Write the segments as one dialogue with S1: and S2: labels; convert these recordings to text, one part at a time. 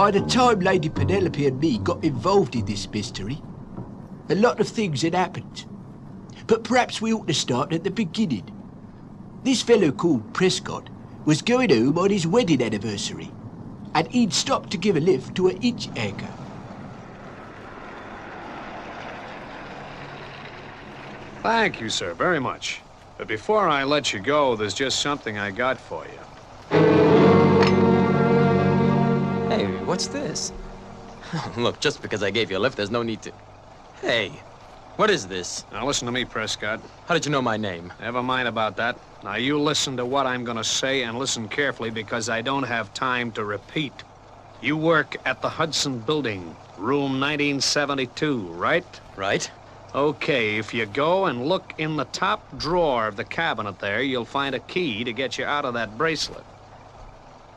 S1: By the time Lady Penelope and me got involved in this mystery, a lot of things had happened. But perhaps we ought to start at the beginning. This fellow called Prescott was going home on his wedding anniversary, and he'd stopped to give a lift to a hitchhiker.
S2: Thank you, sir, very much. But before I let you go, there's just something I got for you.
S3: Hey, what's this? Look, just because I gave you a lift, there's no need to... Hey, what is this?
S2: Now listen to me, Prescott.
S3: How did you know my name?
S2: Never mind about that. Now you listen to what I'm gonna say and listen carefully because I don't have time to repeat. You work at the Hudson Building, room 1972, right?
S3: Right.
S2: Okay, if you go and look in the top drawer of the cabinet there, you'll find a key to get you out of that bracelet.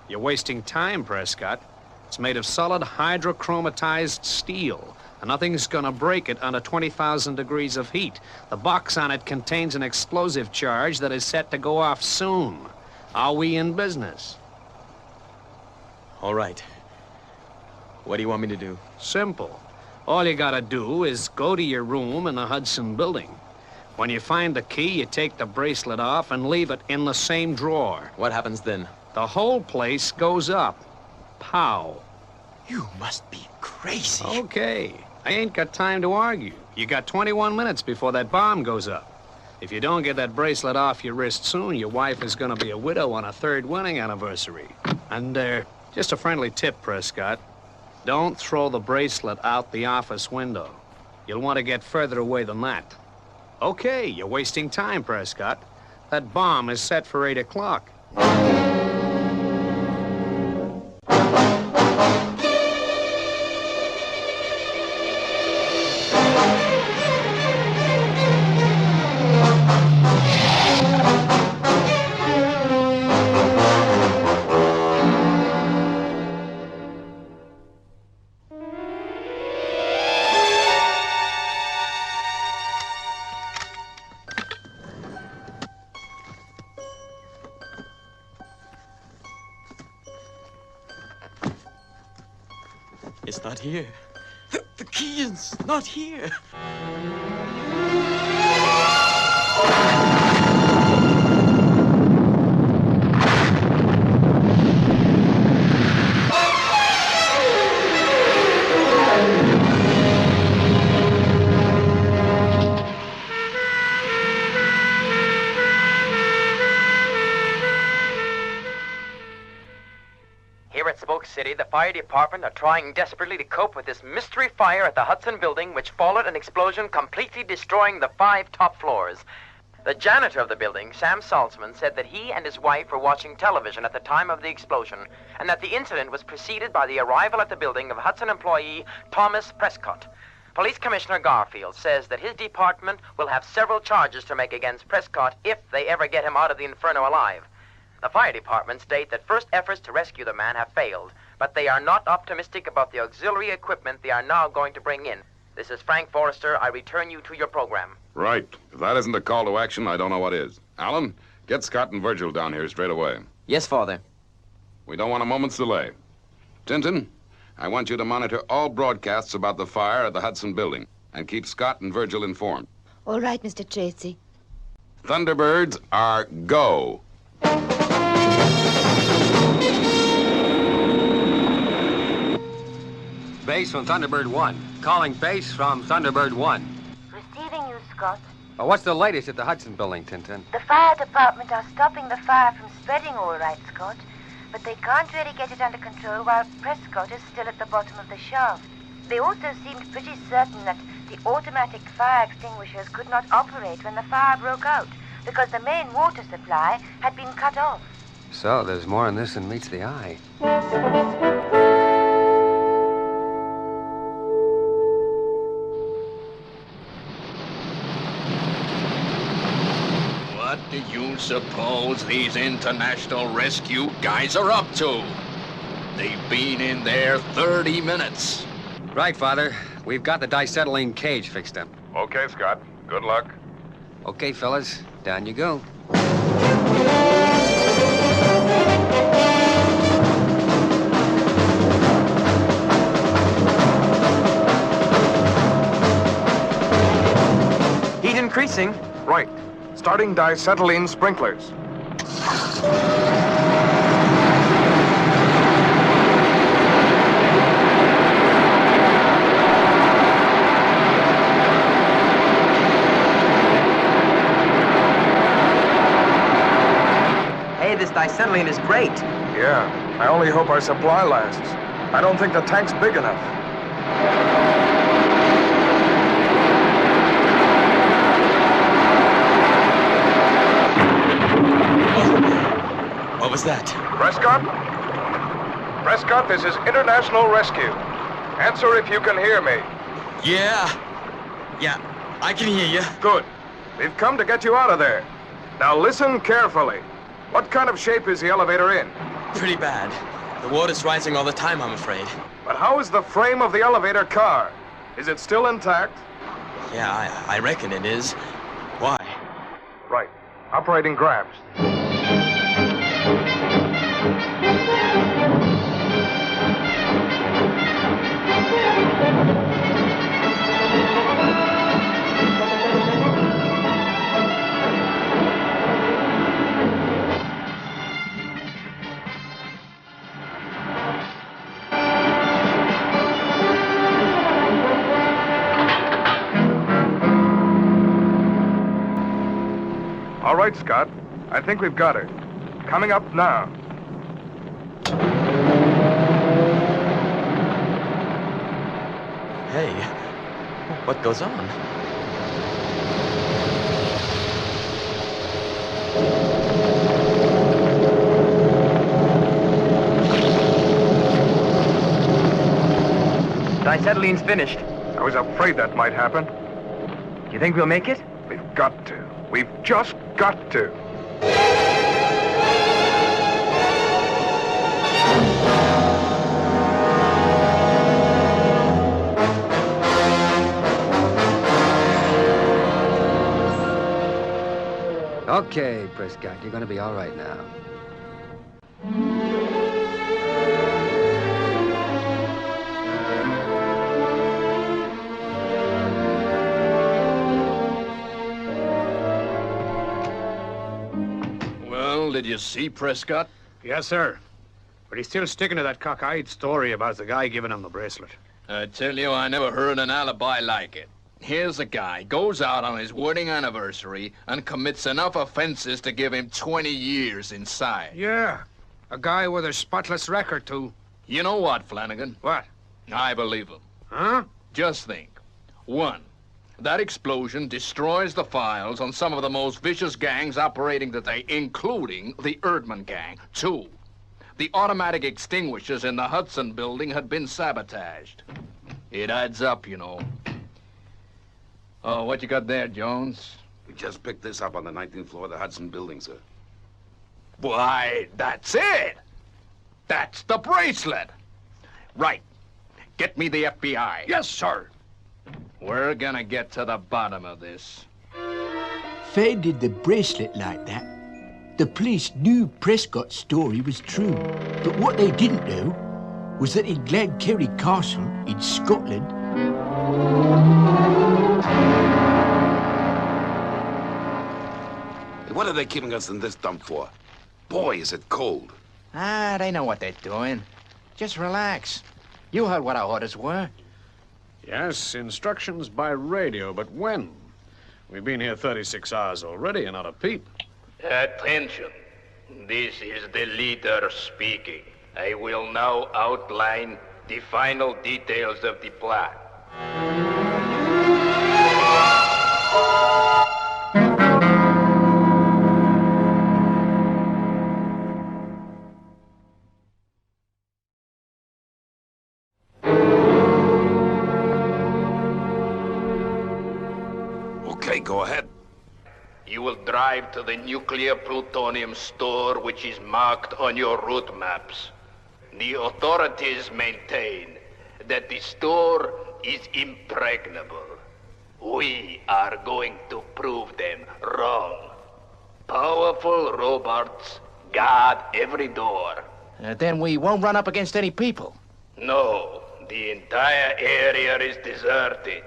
S2: You're wasting time, Prescott. It's made of solid hydrochromatized steel, and nothing's gonna break it under 20,000 degrees of heat. The box on it contains an explosive charge that is set to go off soon. Are we in business?
S3: All right. What do you want me to do?
S2: Simple. All you gotta do is go to your room in the Hudson Building. When you find the key, you take the bracelet off and leave it in the same drawer.
S3: What happens then?
S2: The whole place goes up. Pow.
S1: You must be crazy.
S2: Okay. I ain't got time to argue. You got 21 minutes before that bomb goes up. If you don't get that bracelet off your wrist soon, your wife is gonna be a widow on a third wedding anniversary. And, just a friendly tip, Prescott. Don't throw the bracelet out the office window. You'll want to get further away than that. Okay, you're wasting time, Prescott. That bomb is set for 8 o'clock.
S3: It's not here. The key is not here.
S4: City, the fire department are trying desperately to cope with this mystery fire at the Hudson Building, which followed an explosion completely destroying the 5 top floors. The janitor of the building, Sam Saltzman, said that he and his wife were watching television at the time of the explosion, and that the incident was preceded by the arrival at the building of Hudson employee Thomas Prescott. Police Commissioner Garfield says that his department will have several charges to make against Prescott if they ever get him out of the inferno alive. The fire department state that first efforts to rescue the man have failed, but they are not optimistic about the auxiliary equipment they are now going to bring in. This is Frank Forrester. I return you to your program.
S5: Right. If that isn't a call to action, I don't know what is. Alan, get Scott and Virgil down here straight away.
S3: Yes, Father.
S5: We don't want a moment's delay. Tintin, I want you to monitor all broadcasts about the fire at the Hudson Building and keep Scott and Virgil informed.
S6: All right, Mr. Tracy.
S5: Thunderbirds are go.
S7: Base from Thunderbird 1. Calling base from Thunderbird 1.
S6: Receiving you, Scott.
S7: What's the latest at the Hudson Building, Tintin?
S6: The fire department are stopping the fire from spreading all right, Scott. But they can't really get it under control while Prescott is still at the bottom of the shaft. They also seemed pretty certain that the automatic fire extinguishers could not operate when the fire broke out because the main water supply had been cut off.
S7: So there's more in this than meets the eye.
S8: What do you suppose these international rescue guys are up to? They've been in there 30 minutes.
S7: Right, Father. We've got the diacetylene cage fixed up.
S5: Okay, Scott. Good luck.
S7: Okay, fellas. Down you go.
S4: increasing.
S9: Right. Starting diacetylene sprinklers.
S4: Hey, this diacetylene is great.
S9: Yeah, I only hope our supply lasts. I don't think the tank's big enough.
S3: What was that?
S9: Prescott? Prescott, this is International Rescue. Answer if you can hear me.
S3: Yeah, I can hear you.
S9: Good. We've come to get you out of there. Now listen carefully. What kind of shape is the elevator in?
S3: Pretty bad. The water's rising all the time, I'm afraid.
S9: But how is the frame of the elevator car? Is it still intact?
S3: Yeah, I reckon it is. Why?
S9: Right. Operating grabs. All right, Scott. I think we've got her. Coming up now.
S3: Hey, what goes on?
S4: Diacetylene's finished.
S9: I was afraid that might happen.
S4: You think we'll make it?
S9: We've got to. We've just got to.
S7: Okay, Prescott, you're gonna be all right now.
S8: Well, did you see Prescott?
S2: Yes, sir. But he's still sticking to that cockeyed story about the guy giving him the bracelet.
S8: I tell you, I never heard an alibi like it. Here's a guy, goes out on his wedding anniversary and commits enough offenses to give him 20 years inside.
S2: Yeah, a guy with a spotless record, too.
S8: You know what, Flanagan?
S2: What?
S8: I believe him.
S2: Huh?
S8: Just think. 1, that explosion destroys the files on some of the most vicious gangs operating today, including the Erdman gang. 2, the automatic extinguishers in the Hudson building had been sabotaged. It adds up, you know. Oh, what you got there, Jones?
S5: We just picked this up on the 19th floor of the Hudson building, sir.
S8: Why, that's it! That's the bracelet! Right. Get me the FBI.
S2: Yes, sir.
S8: We're gonna get to the bottom of this.
S1: Finding the bracelet like that, the police knew Prescott's story was true. But what they didn't know was that in Glenkerry Castle in Scotland,
S5: What are they keeping us in this dump for? Boy, is it cold.
S10: They know what they're doing. Just relax. You heard what our orders were.
S2: Yes, instructions by radio, but when? We've been here 36 hours already and not a peep.
S11: Attention. This is the leader speaking. I will now outline the final details of the plot.
S5: Okay, go ahead.
S11: You will drive to the nuclear plutonium store, which is marked on your route maps. The authorities maintain that the store is impregnable. We are going to prove them wrong. Powerful robots guard every door.
S10: Then we won't run up against any people.
S11: No, the entire area is deserted.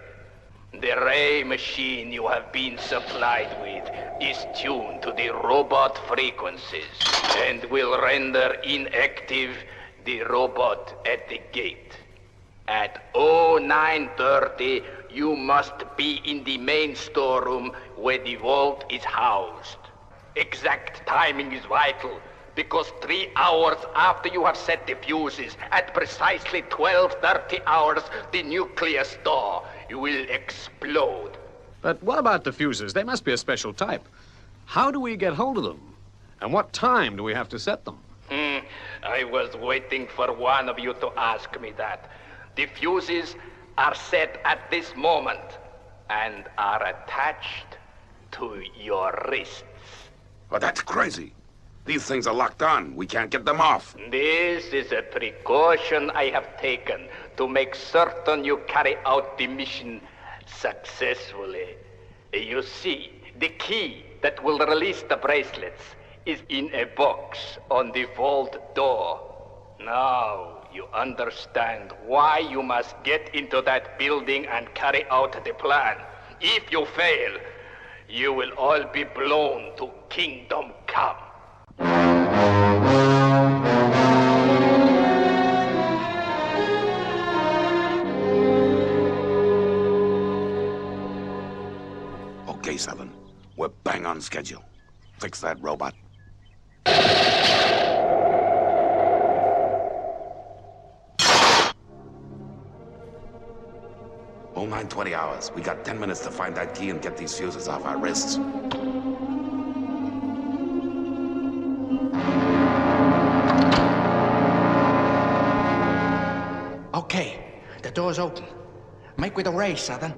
S11: The ray machine you have been supplied with is tuned to the robot frequencies and will render inactive the robot at the gate. At 0930, you must be in the main storeroom where the vault is housed. Exact timing is vital, because 3 hours after you have set the fuses, at precisely 12:30 hours, the nuclear store will explode.
S2: But what about the fuses? They must be a special type. How do we get hold of them? And what time do we have to set them?
S11: I was waiting for one of you to ask me that. The fuses are set at this moment and are attached to your wrists.
S5: Oh, that's crazy. These things are locked on. We can't get them off.
S11: This is a precaution I have taken to make certain you carry out the mission successfully. You see, the key that will release the bracelets is in a box on the vault door. Now you understand why you must get into that building and carry out the plan. If you fail, you will all be blown to Kingdom Come.
S5: Okay, Southern. We're bang on schedule. Fix that robot. 0920 hours. We got 10 minutes to find that key and get these fuses off our wrists.
S10: Okay, the door's open. Make with a ray, Southern.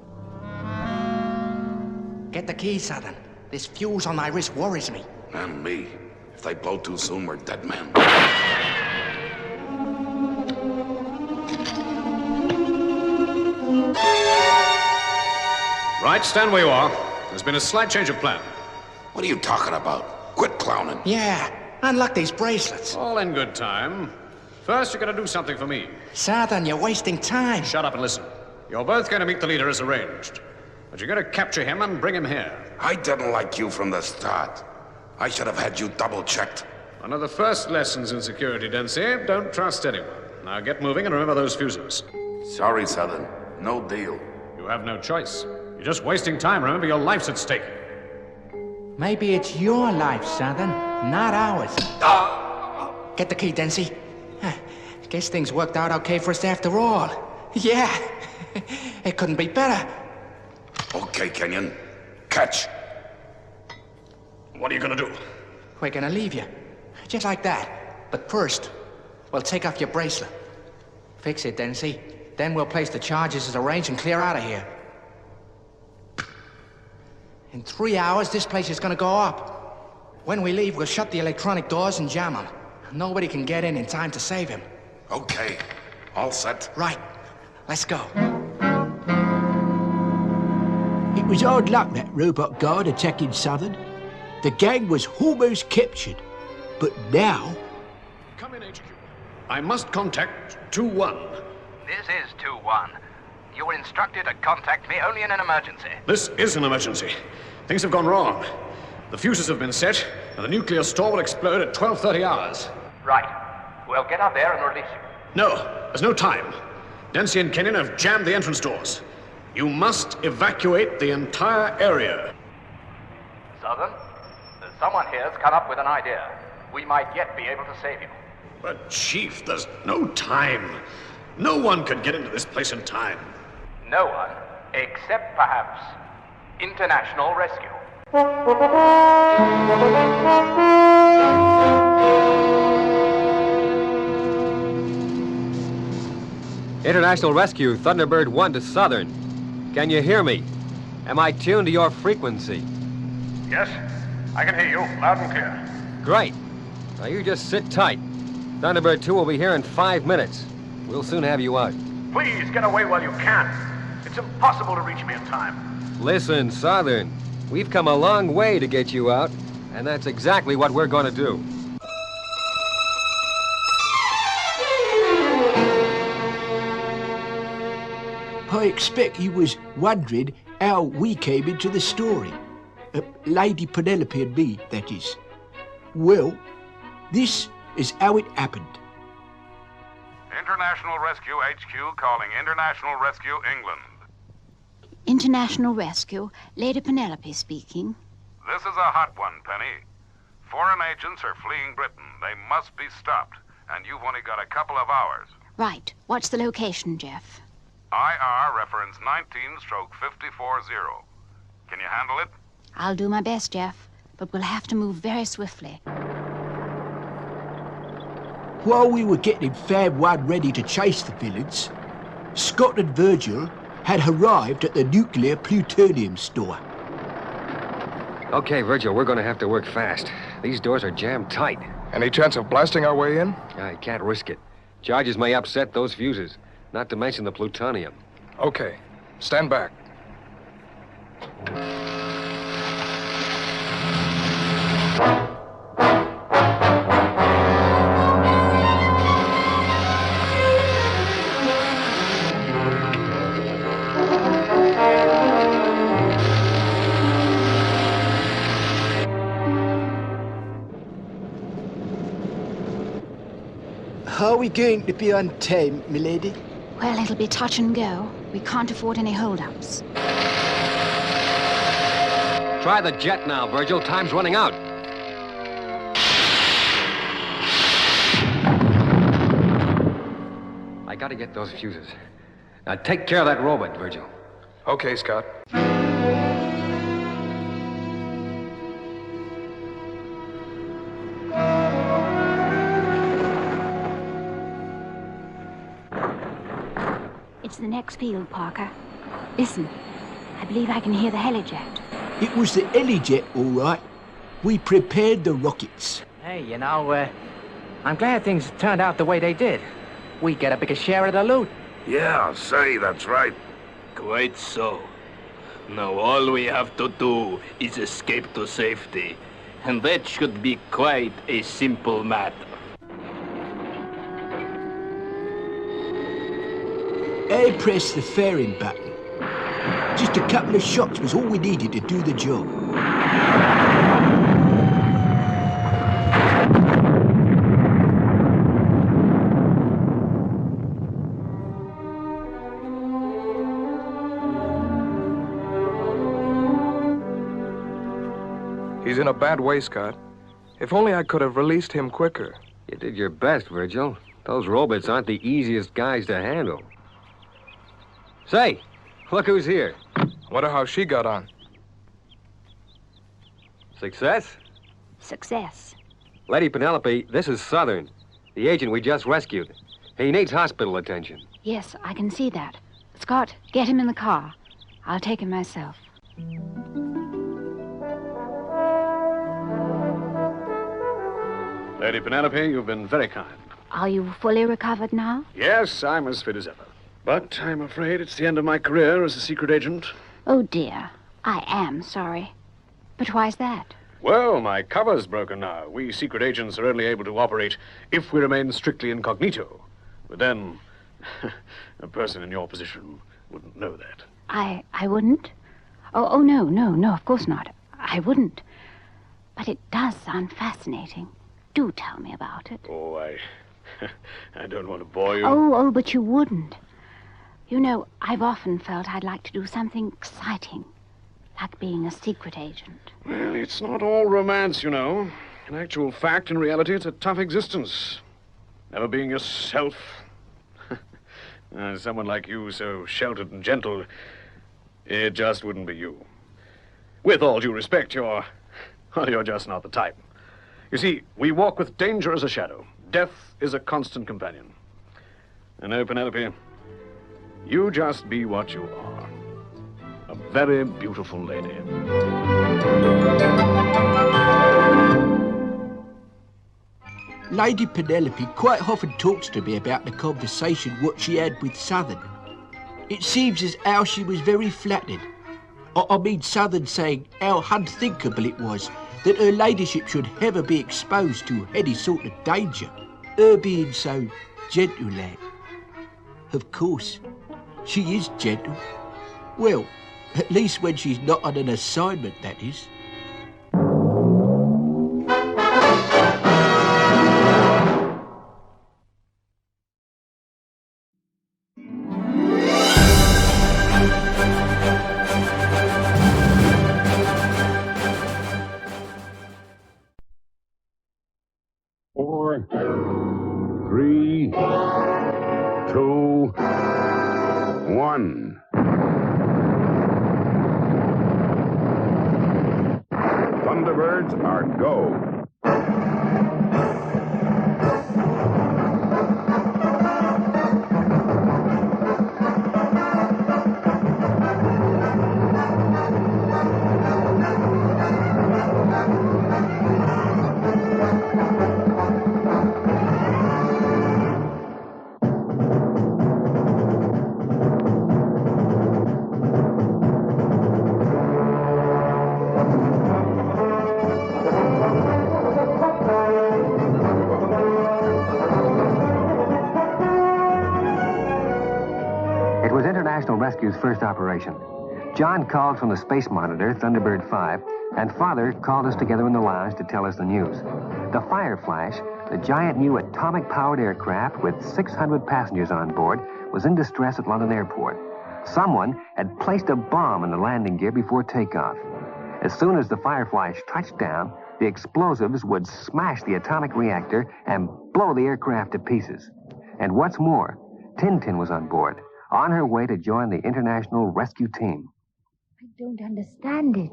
S10: Get the key, Southern. This fuse on my wrist worries me.
S5: And me. If they blow too soon, we're dead men.
S2: Right, stand where you are. There's been a slight change of plan.
S5: What are you talking about? Quit clowning.
S10: Yeah, unlock these bracelets.
S2: All in good time. First, you're gonna do something for me.
S10: Southern, you're wasting time.
S2: Shut up and listen. You're both going to meet the leader as arranged. But you're going to capture him and bring him here.
S5: I didn't like you from the start. I should have had you double-checked.
S2: One of the first lessons in security, Dempsey. Don't trust anyone. Now get moving and remember those fuses.
S5: Sorry, Southern. No deal.
S2: You have no choice. You're just wasting time. Remember, your life's at stake.
S10: Maybe it's your life, Southern, not ours. Get the key, Dempsey. Guess things worked out okay for us after all. Yeah, it couldn't be better.
S5: Okay, Kenyon. Catch.
S2: What are you gonna do?
S10: We're gonna leave you. Just like that. But first, we'll take off your bracelet. Fix it, Dempsey. Then we'll place the charges as arranged and clear out of here. In 3 hours, this place is gonna go up. When we leave, we'll shut the electronic doors and jam them. Nobody can get in time to save him.
S5: Okay. All set?
S10: Right. Let's go.
S1: It was hard luck, that robot guard attacking Southern. The gang was almost captured. But now...
S2: Come in, HQ. I must contact 2-1.
S4: This is 2-1. You were instructed to contact me only in an emergency.
S2: This is an emergency. Things have gone wrong. The fuses have been set, and the nuclear store will explode at 12:30 hours.
S4: Right. We'll get up there and release you.
S2: No, there's no time. Dempsey and Kenyon have jammed the entrance doors. You must evacuate the entire area.
S4: Southern, someone here's come up with an idea. We might yet be able to save you.
S2: But, Chief, there's no time. No one could get into this place in time.
S4: No one, except perhaps International Rescue.
S7: International Rescue, Thunderbird 1 to Southern. Can you hear me? Am I tuned to your frequency?
S9: Yes, I can hear you loud and clear.
S7: Great. Now you just sit tight. Thunderbird 2 will be here in 5 minutes. We'll soon have you out.
S9: Please get away while you can. It's impossible to reach me in time.
S7: Listen, Southern, we've come a long way to get you out, and that's exactly what we're going to do.
S1: I expect you was wondering how we came into the story. Lady Penelope and me, that is. Well, this is how it happened.
S12: International Rescue HQ calling International Rescue England.
S13: International Rescue, Lady Penelope speaking.
S12: This is a hot one, Penny. Foreign agents are fleeing Britain. They must be stopped, and you've only got a couple of hours.
S13: Right. What's the location, Jeff?
S12: IR reference 19/540. Can you handle it?
S13: I'll do my best, Jeff, but we'll have to move very swiftly.
S1: While we were getting Fab 1 ready to chase the villains, Scott and Virgil had arrived at the nuclear plutonium store.
S7: Okay, Virgil, we're gonna have to work fast. These doors are jammed tight.
S9: Any chance of blasting our way in?
S7: I can't risk it. Charges may upset those fuses, not to mention the plutonium.
S9: Okay. Stand back.
S1: How are we going to be on time, milady?
S13: Well, it'll be touch and go. We can't afford any hold-ups.
S7: Try the jet now, Virgil. Time's running out. I gotta get those fuses. Now take care of that robot, Virgil.
S9: Okay, Scott.
S13: It's the next field, Parker. Listen, I believe I can hear the helijet.
S1: It was the helijet, all right. We prepared the rockets.
S10: Hey, you know, I'm glad things turned out the way they did. We get a bigger share of the loot.
S11: Yeah, say, that's right. Quite so. Now all we have to do is escape to safety. And that should be quite a simple matter.
S1: I pressed the firing button. Just a couple of shots was all we needed to do the job.
S9: He's in a bad way, Scott. If only I could have released him quicker.
S7: You did your best, Virgil. Those robots aren't the easiest guys to handle. Say, look who's here.
S9: Wonder how she got on.
S7: Success?
S13: Success.
S7: Lady Penelope, this is Southern, the agent we just rescued. He needs hospital attention.
S13: Yes, I can see that. Scott, get him in the car. I'll take him myself.
S2: Lady Penelope, you've been very kind.
S13: Are you fully recovered now?
S2: Yes, I'm as fit as ever. But I'm afraid it's the end of my career as a secret agent.
S13: Oh, dear. I am sorry. But why's that?
S2: Well, my cover's broken now. We secret agents are only able to operate if we remain strictly incognito. But then, a person in your position wouldn't know that.
S13: I wouldn't? Oh, no, of course not. I wouldn't. But it does sound fascinating. Do tell me about it.
S2: Oh, I don't want to bore you.
S13: Oh, but you wouldn't. You know, I've often felt I'd like to do something exciting, like being a secret agent.
S2: Well, it's not all romance, you know. In actual fact, in reality, it's a tough existence. Never being yourself. Someone like you, so sheltered and gentle, it just wouldn't be you. With all due respect, you're just not the type. You see, we walk with danger as a shadow. Death is a constant companion. And oh, Penelope, you just be what you are. A very beautiful lady.
S1: Lady Penelope quite often talks to me about the conversation what she had with Southern. It seems as how she was very flattered. I mean Southern saying how unthinkable it was that her ladyship should ever be exposed to any sort of danger. Her being so gentle-like. Of course, she is gentle. Well, At least when she's not on an assignment, that is.
S12: Four, 3, 2, 1. Thunderbirds are go.
S7: It was International Rescue's first operation. John called from the space monitor, Thunderbird 5, and Father called us together in the lounge to tell us the news. The Fireflash, the giant new atomic-powered aircraft with 600 passengers on board, was in distress at London Airport. Someone had placed a bomb in the landing gear before takeoff. As soon as the Fireflash touched down, the explosives would smash the atomic reactor and blow the aircraft to pieces. And what's more, Tintin was on board, on her way to join the International Rescue Team.
S6: I don't understand it.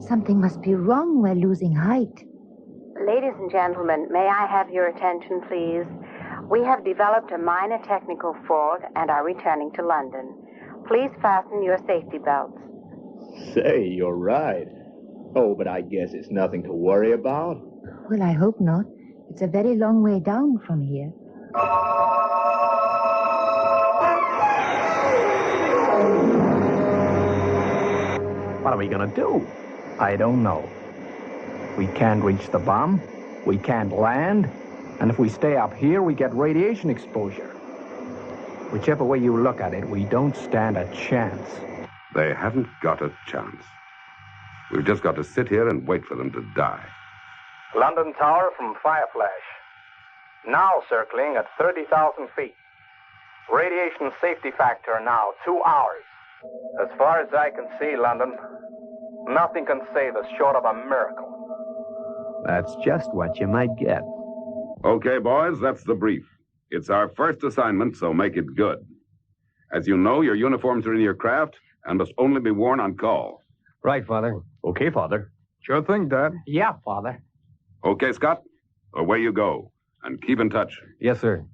S6: Something must be wrong. We're losing height.
S14: Ladies and gentlemen, may I have your attention, please? We have developed a minor technical fault and are returning to London. Please fasten your safety belts.
S15: Say, you're right. Oh, but I guess it's nothing to worry about.
S6: Well, I hope not. It's a very long way down from here.
S16: What are we gonna do? I don't know. We can't reach the bomb. We can't land. And if we stay up here, we get radiation exposure. Whichever way you look at it, we don't stand a chance.
S12: They haven't got a chance. We've just got to sit here and wait for them to die.
S17: London Tower from Fireflash. Now circling at 30,000 feet. Radiation safety factor now 2 hours. As far as I can see, London, nothing can save us short of a miracle.
S16: That's just what you might get.
S12: Okay, boys, that's the brief. It's our first assignment, so make it good. As you know, your uniforms are in your craft and must only be worn on call.
S7: Right, Father.
S16: Okay, Father.
S9: Sure thing, Dad.
S16: Yeah, Father.
S12: Okay, Scott, away you go. And keep in touch.
S7: Yes, sir.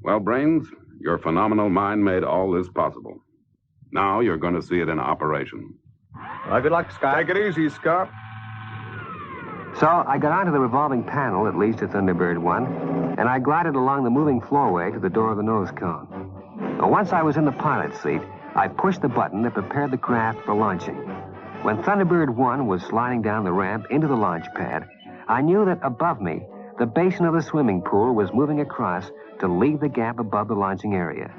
S12: Well, Brains, your phenomenal mind made all this possible. Now you're going to see it in operation.
S16: Well, good luck, Scott.
S9: Take it easy, Scott.
S7: So I got onto the revolving panel, at least at Thunderbird 1, and I glided along the moving floorway to the door of the nose cone. But once I was in the pilot's seat, I pushed the button that prepared the craft for launching. When Thunderbird 1 was sliding down the ramp into the launch pad, I knew that above me, the basin of the swimming pool was moving across to leave the gap above the launching area.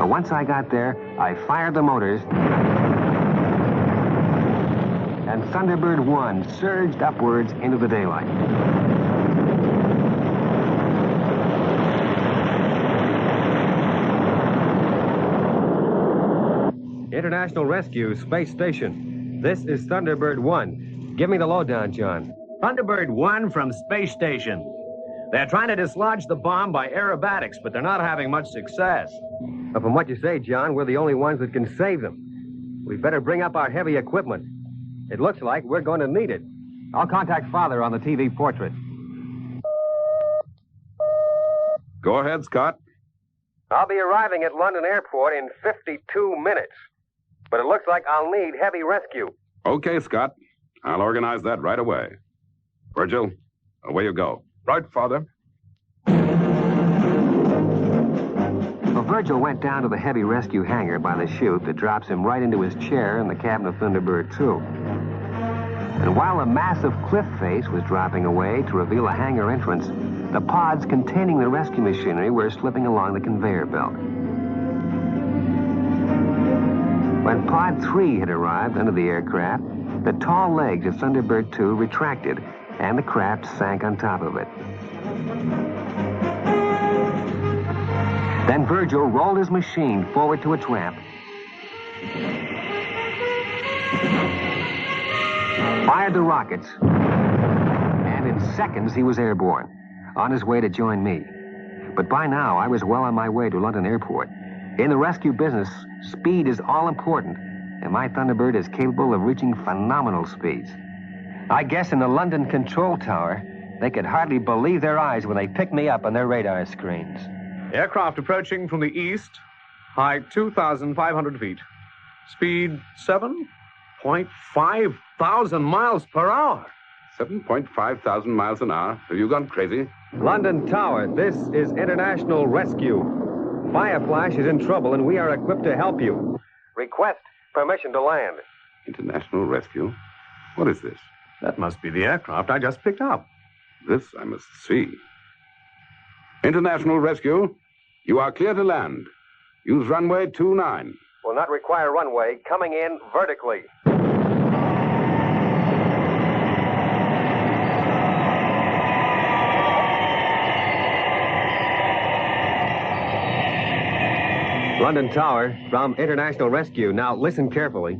S7: Once I got there, I fired the motors, and Thunderbird 1 surged upwards into the daylight. International Rescue Space Station. This is Thunderbird 1. Give me the lowdown, John.
S18: Thunderbird 1 from Space Station. They're trying to dislodge the bomb by aerobatics, but they're not having much success.
S7: But from what you say, John, we're the only ones that can save them. We'd better bring up our heavy equipment. It looks like we're going to need it. I'll contact Father on the TV portrait.
S12: Go ahead, Scott.
S7: I'll be arriving at London Airport in 52 minutes. But it looks like I'll need heavy rescue.
S12: Okay, Scott. I'll organize that right away. Virgil, away you go.
S9: Right, Father.
S7: Well, Virgil went down to the heavy rescue hangar by the chute that drops him right into his chair in the cabin of Thunderbird 2. And while a massive cliff face was dropping away to reveal a hangar entrance, the pods containing the rescue machinery were slipping along the conveyor belt. When Pod 3 had arrived under the aircraft, the tall legs of Thunderbird 2 retracted, and the craft sank on top of it. Then Virgil rolled his machine forward to its ramp, fired the rockets, and in seconds he was airborne, on his way to join me. But by now, I was well on my way to London Airport. In the rescue business, speed is all important, and my Thunderbird is capable of reaching phenomenal speeds. I guess in the London control tower, they could hardly believe their eyes when they picked me up on their radar screens.
S19: Aircraft approaching from the east, height 2,500 feet. Speed 7.5 thousand miles per hour.
S12: 7.5 thousand miles an hour? Have you gone crazy?
S18: London Tower, this is International Rescue. Fireflash is in trouble, and we are equipped to help you. Request permission to land.
S12: International Rescue? What is this?
S19: That must be the aircraft I just picked up.
S12: This I must see. International Rescue, you are clear to land. Use runway 29.
S7: Will not require runway, coming in vertically. London Tower, from International Rescue. Now, listen carefully.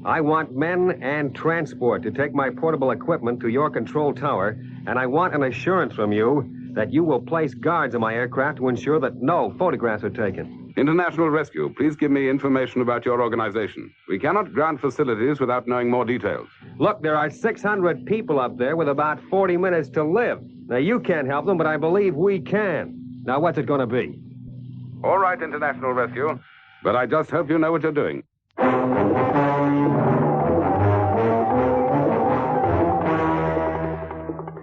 S7: I want men and transport to take my portable equipment to your control tower, and I want an assurance from you that you will place guards on my aircraft to ensure that no photographs are taken.
S12: International Rescue, please give me information about your organization. We cannot grant facilities without knowing more details.
S7: Look, there are 600 people up there with about 40 minutes to live. Now, you can't help them, but I believe we can. Now, what's it going to be?
S12: All right, International Rescue, but I just hope you know what you're doing.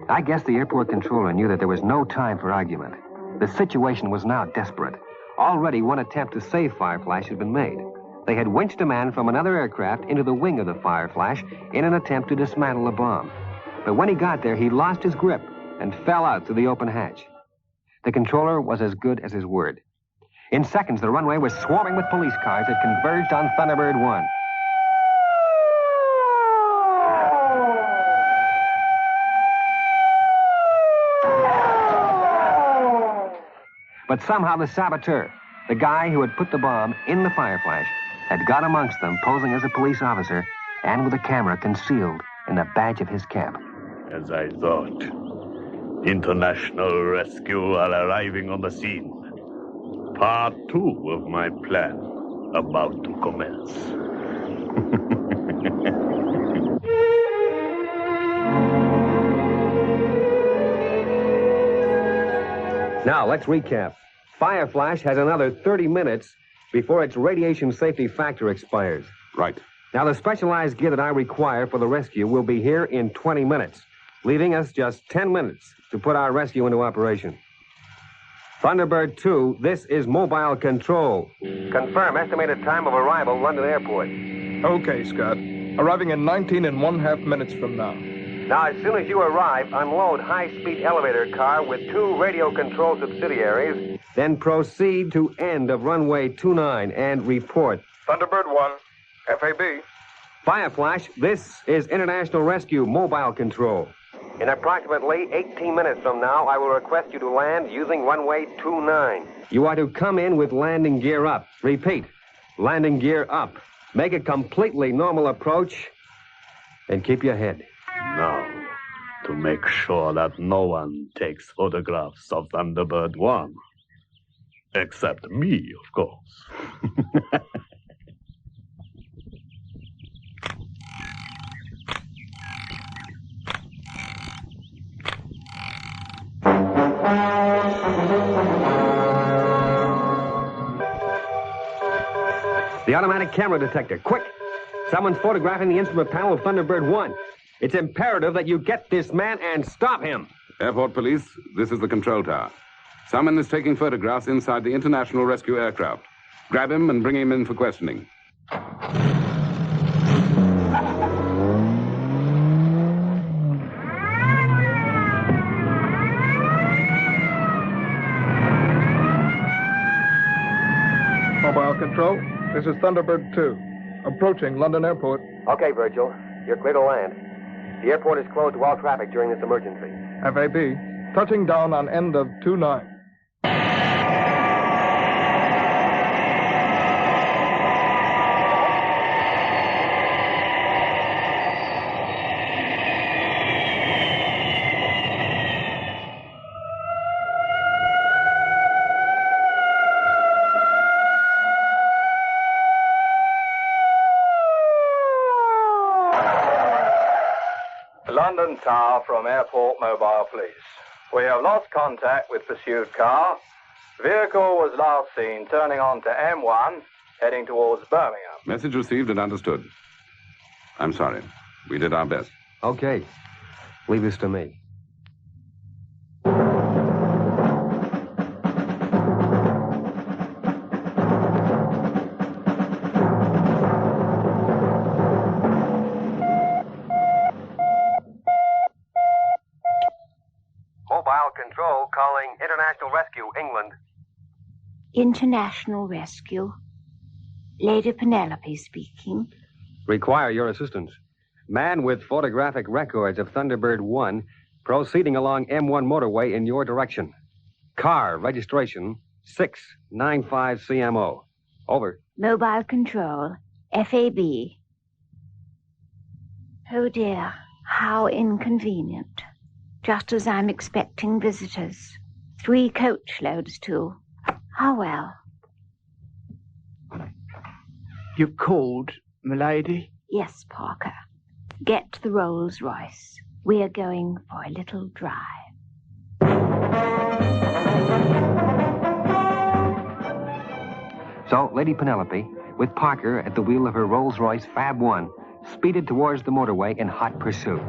S7: I guess the airport controller knew that there was no time for argument. The situation was now desperate. Already one attempt to save Fireflash had been made. They had winched a man from another aircraft into the wing of the Fireflash in an attempt to dismantle a bomb. But when he got there, he lost his grip and fell out through the open hatch. The controller was as good as his word. In seconds, the runway was swarming with police cars that converged on Thunderbird 1. But somehow the saboteur, the guy who had put the bomb in the Fireflash, had got amongst them, posing as a police officer and with a camera concealed in the badge of his cap.
S20: As I thought, International Rescue are arriving on the scene. Part 2 of my plan about to commence.
S7: Now, let's recap. Fireflash has another 30 minutes before its radiation safety factor expires.
S12: Right.
S7: Now, the specialized gear that I require for the rescue will be here in 20 minutes, leaving us just 10 minutes to put our rescue into operation. Thunderbird 2, this is mobile control. Confirm estimated time of arrival, London Airport.
S19: Okay, Scott. Arriving in 19½ minutes from now.
S7: Now, as soon as you arrive, unload high-speed elevator car with 2 radio control subsidiaries, then proceed to end of runway 29 and report.
S9: Thunderbird 1, FAB.
S7: Fireflash, this is International Rescue Mobile Control. In approximately 18 minutes from now, I will request you to land using runway 29. You are to come in with landing gear up. Repeat, landing gear up. Make a completely normal approach and keep your head.
S20: Now, to make sure that no one takes photographs of Thunderbird 1. Except me, of course.
S7: The automatic camera detector, quick! Someone's photographing the instrument panel of Thunderbird 1. It's imperative that you get this man and stop him.
S12: Airport police, this is the control tower. Someone is taking photographs inside the International Rescue aircraft. Grab him and bring him in for questioning.
S21: Control. This is Thunderbird 2. Approaching London Airport.
S18: Okay, Virgil. You're clear to land. The airport is closed to all traffic during this emergency.
S21: FAB. Touching down on end of 29.
S17: London Tower from Airport Mobile Police. We have lost contact with pursued car. Vehicle was last seen turning onto M1, heading towards Birmingham.
S12: Message received and understood. I'm sorry. We did our best.
S18: Okay. Leave this to me.
S7: Mobile Control calling International Rescue, England.
S13: International Rescue. Lady Penelope speaking.
S18: Require your assistance. Man with photographic records of Thunderbird 1 proceeding along M1 motorway in your direction. Car registration 695 CMO. Over.
S13: Mobile Control. FAB. Oh dear, how inconvenient. Just as I'm expecting visitors. 3 coach loads, too. How well.
S10: You called, milady?
S13: Yes, Parker. Get the Rolls-Royce. We're going for a little drive.
S7: So, Lady Penelope, with Parker at the wheel of her Rolls-Royce Fab 1, speeded towards the motorway in hot pursuit.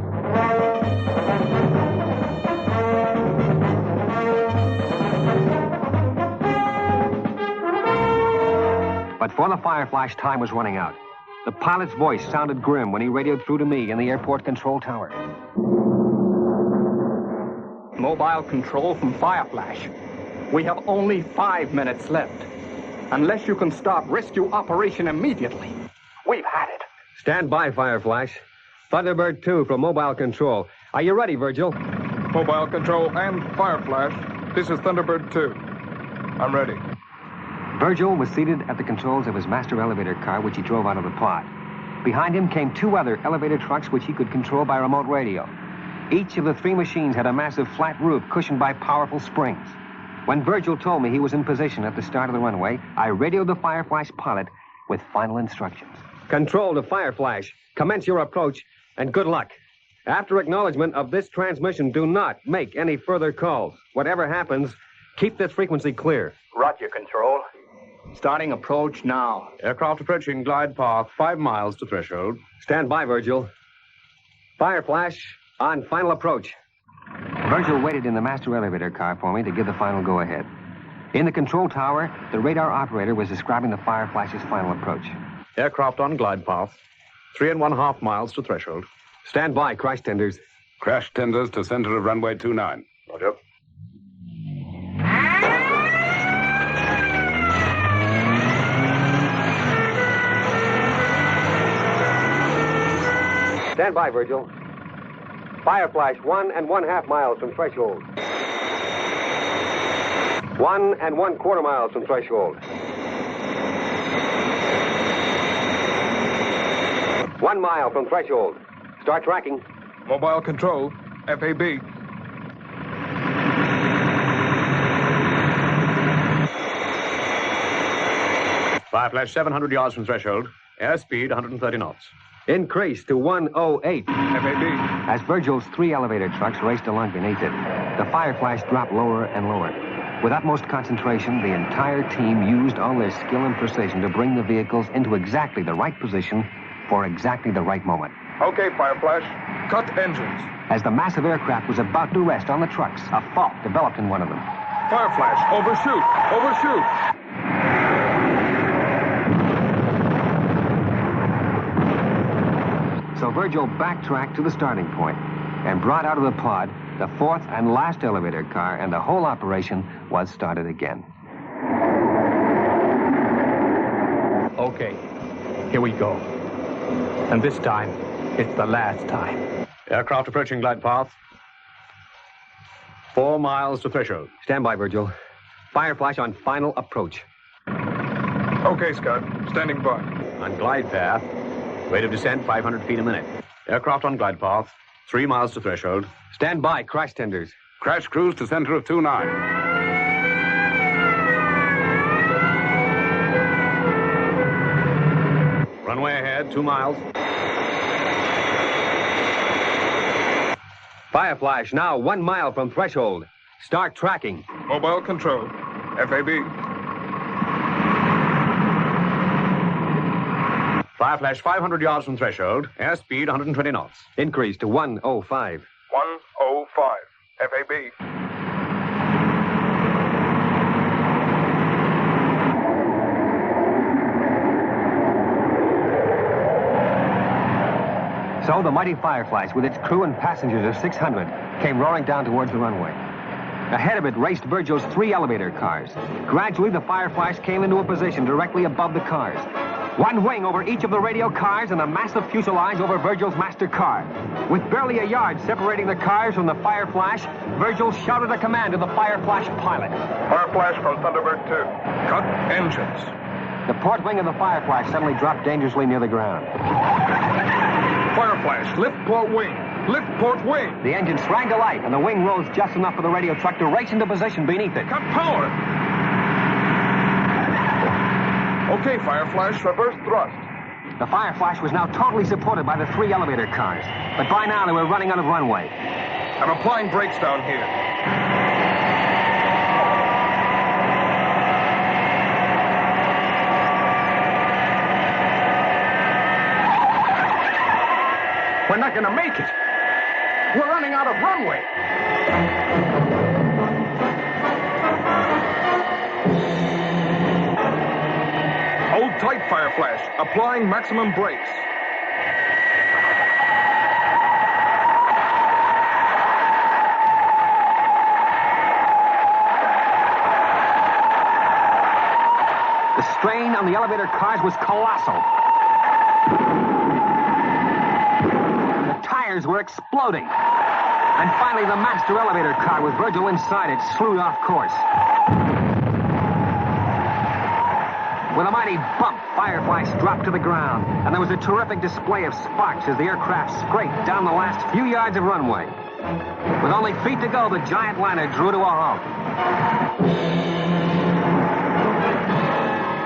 S7: But for the Fireflash, time was running out. The pilot's voice sounded grim when he radioed through to me in the airport control tower.
S16: Mobile Control from Fireflash. We have only 5 minutes left. Unless you can start rescue operation immediately, we've had it.
S18: Stand by, Fireflash. Thunderbird 2 from Mobile Control. Are you ready, Virgil?
S21: Mobile Control and Fireflash. This is Thunderbird 2. I'm ready.
S7: Virgil was seated at the controls of his master elevator car, which he drove out of the pod. Behind him came 2 other elevator trucks, which he could control by remote radio. Each of the 3 machines had a massive flat roof cushioned by powerful springs. When Virgil told me he was in position at the start of the runway, I radioed the Fireflash pilot with final instructions.
S18: Control to Fireflash. Commence your approach, and good luck. After acknowledgement of this transmission, do not make any further calls. Whatever happens, keep this frequency clear.
S17: Roger, Control.
S16: Starting approach now.
S19: Aircraft approaching glide path 5 miles to threshold.
S18: Stand by, Virgil. Fireflash on final approach.
S7: Virgil waited in the master elevator car for me to give the final go-ahead. In the control tower, the radar operator was describing the Fireflash's final approach.
S19: Aircraft on glide path 3.5 miles to threshold.
S18: Stand by, crash tenders.
S12: Crash tenders to center of runway 29.
S19: Roger.
S18: Stand by, Virgil. Fireflash 1.5 miles from threshold. 1.25 miles from threshold. 1 mile from threshold. Start tracking.
S21: Mobile Control, FAB.
S19: Fireflash 700 yards from threshold. Airspeed 130 knots.
S18: Increase to 108.
S21: FAB.
S7: As Virgil's 3 elevator trucks raced along beneath it, the Fireflash dropped lower and lower. With utmost concentration, the entire team used all their skill and precision to bring the vehicles into exactly the right position for exactly the right moment.
S21: Okay, Fireflash. Cut engines.
S7: As the massive aircraft was about to rest on the trucks, a fault developed in one of them.
S21: Fireflash, overshoot! Overshoot!
S7: So Virgil backtracked to the starting point and brought out of the pod the 4th and last elevator car, and the whole operation was started again.
S16: Okay, here we go. And this time, it's the last time.
S19: Aircraft approaching glide path. 4 miles to threshold.
S18: Stand by, Virgil. Fireflash on final approach.
S21: Okay, Scott. Standing by.
S19: On glide path. Rate of descent 500 feet a minute. Aircraft on glide path. 3 miles to threshold.
S18: Stand by, crash tenders.
S12: Crash cruise to center of 29.
S19: Runway ahead, 2 miles.
S18: Fireflash now 1 mile from threshold. Start tracking.
S21: Mobile control. FAB.
S19: Fireflash 500 yards from threshold. Airspeed 120 knots.
S18: Increase to 105.
S21: 105. FAB.
S18: So the mighty Fireflash, with its crew and passengers of 600, came roaring down towards the runway. Ahead of it raced Virgil's 3 elevator cars. Gradually, the Fireflash came into a position directly above the cars. One wing over each of the radio cars and a massive fuselage over Virgil's master car. With barely a yard separating the cars from the Fireflash, Virgil shouted a command to the Fireflash pilot.
S21: Fireflash from Thunderbird 2. Cut engines.
S18: The port wing of the Fireflash suddenly dropped dangerously near the ground.
S21: Fireflash, lift port wing. Lift port wing.
S18: The engine sprang to life, and the wing rose just enough for the radio truck to race into position beneath it.
S21: Cut power. Okay, Fireflash, reverse thrust.
S18: The Fireflash was now totally supported by the 3 elevator cars, but by now they were running out of runway.
S21: I'm applying brakes down here.
S16: We're not going to make it. We're running out of runway.
S21: Hold tight, Fireflash. Applying maximum brakes.
S18: The strain on the elevator cars was colossal. Tires were exploding. And finally, the master elevator car with Virgil inside it slewed off course. With a mighty bump, Fireflash dropped to the ground, and there was a terrific display of sparks as the aircraft scraped down the last few yards of runway. With only feet to go, the giant liner drew to a halt.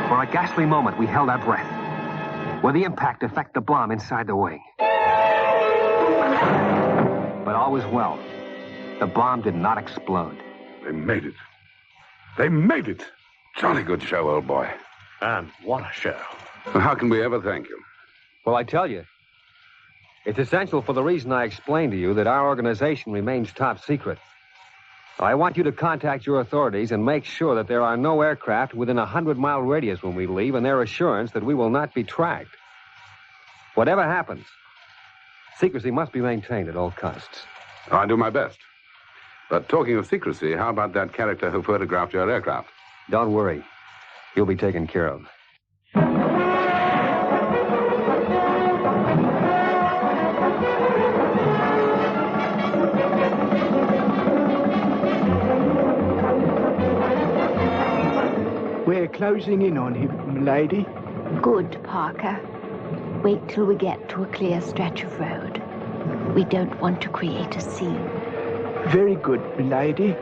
S18: For a ghastly moment, we held our breath. Would the impact affect the bomb inside the wing? But all was well. The bomb did not explode.
S12: They made it. They made it. Jolly good show, old boy.
S19: And what a show.
S12: Well, how can we ever thank you?
S18: Well, I tell you, it's essential for the reason I explained to you that our organization remains top secret. I want you to contact your authorities and make sure that there are no aircraft within a 100-mile radius when we leave, and their assurance that we will not be tracked. Whatever happens, secrecy must be maintained at all costs.
S12: I'll do my best. But talking of secrecy, how about that character who photographed your aircraft?
S18: Don't worry. He'll be taken care of.
S3: We're closing in on him, milady.
S13: Good, Parker. Wait till we get to a clear stretch of road. We don't want to create a scene.
S3: Very good, milady.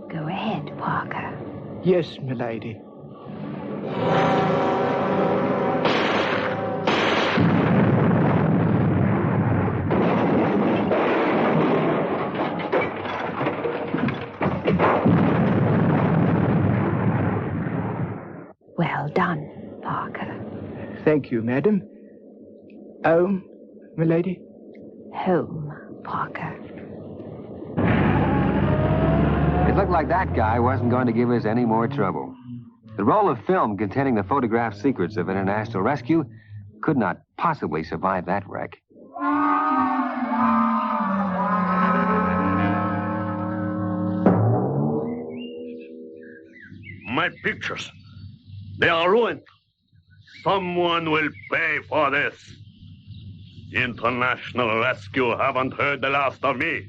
S13: Go ahead, Parker.
S3: Yes, milady.
S13: Well done, Parker.
S3: Thank you, madam. Home, milady?
S13: Home, Parker.
S18: It looked like that guy wasn't going to give us any more trouble. The roll of film containing the photographed secrets of international rescue could not possibly survive that wreck.
S20: my pictures. They are ruined. Someone will pay for this. International Rescue haven't heard the last of me.